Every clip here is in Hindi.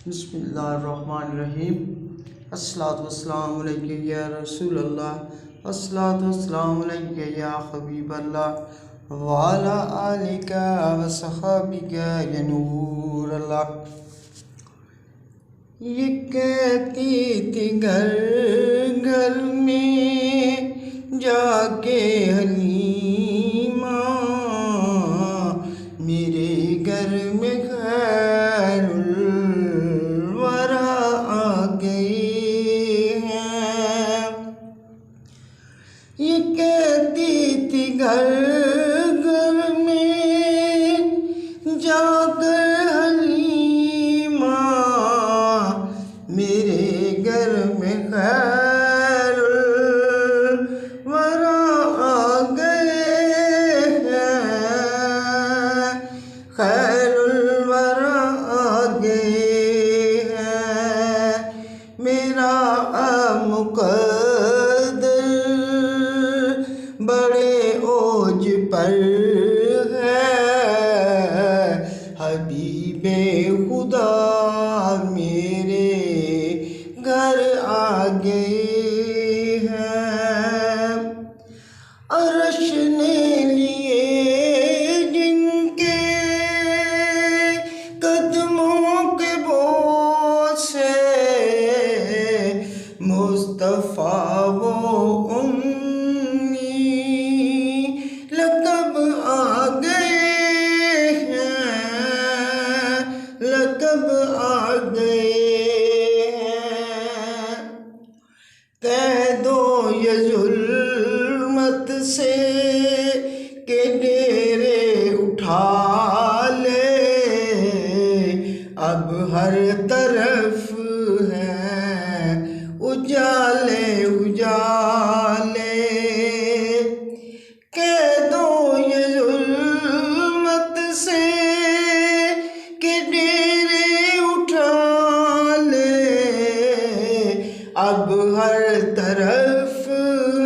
बिस्मिल्लाहिर्रहमानिर्रहीम। अस्सलातु वस्सलामु अलैका या रसूल अल्लाह, अस्सलातु वस्सलामु अलैका या हबीब अल्लाह व अला आलिका व सहाबिका या नूर अल्लाह। ये कहती थी घर घर में जाके हलीमा, मेरे घर में खैरुल वरा आ गए हैं। ये कहती थी घर घर में जाकर हलीमा, मेरे घर में खैरुल वरा आ गए हैं, खैरुल वरा आ गए हैं। मेरा मुक़द्दर बड़े ओज पर है, हबीबे खुदा मेरे घर आ गए हैं। अर्श ने लिए जिनके कदमों के बोझ से, मुस्तफ़ा वो उम्मी लक़ब आ गए हैं, लक़ब आ गए हैं। कह दो ये ज़ुल्मत से के डेरे उठा ले, अब हर तरफ है उजाले उजाले। कह दो ये ज़ुल्मत से के डेरे उठा ले, अब हर तरफ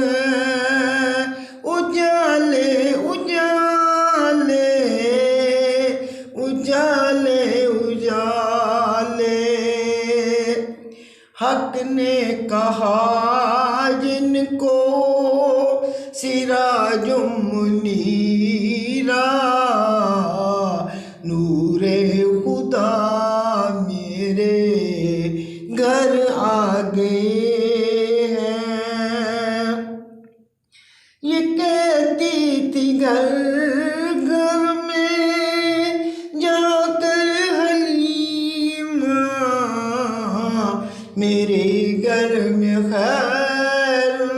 है उजाले उजाले, उजाले उजाले। हक ने कहा जिनको सिराजुम मुनीरा, नूरे खुदा मेरे घर आ गए हैं। ये कहती थी घर घर में जाकर हलीमा, मेरे घर में खैरुल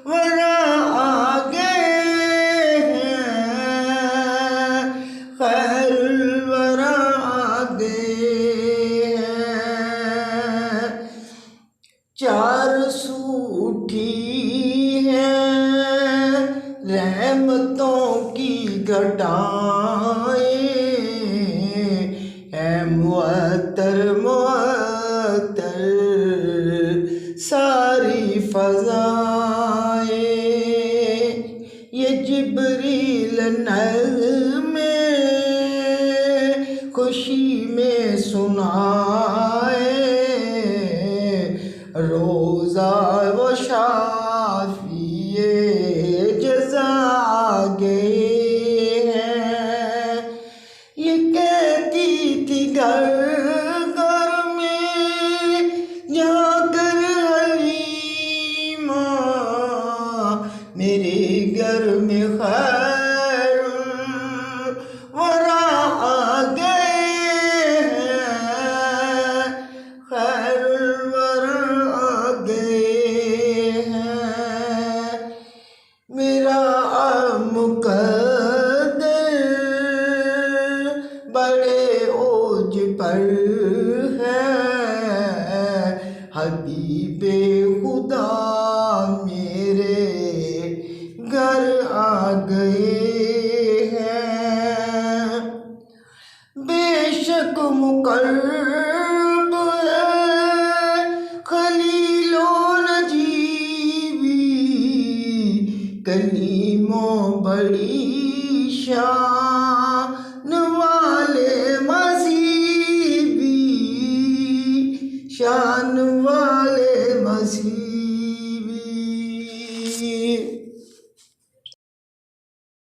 वरा आ गए हैं, खैरुल वरा आ गए हैं। चार सूठी हैं रहमतों की घटाएं, है मुअत्तर मुअत्तर सारी फ़ज़ाएं। ये जिब्रील नग़्मे खुशी में सुनाए, रोज़ा व शाफ़िए जज़ा गए हैं। ये कहती थी घर घर में जाकर हलीमा, मेरे घर में खैरुल वरा आ गए हैं, खैरुल वरा आ गए हैं। मेरा मुक़द्दर बड़े ओज पर है, हबीबे खुदा मेरे घर आ गए हैं। बेशक मुक़र्रब है खलीलो नजीबी, कलीमों बड़ी शान वाले मज़ीबी, शान वाले मसीहा।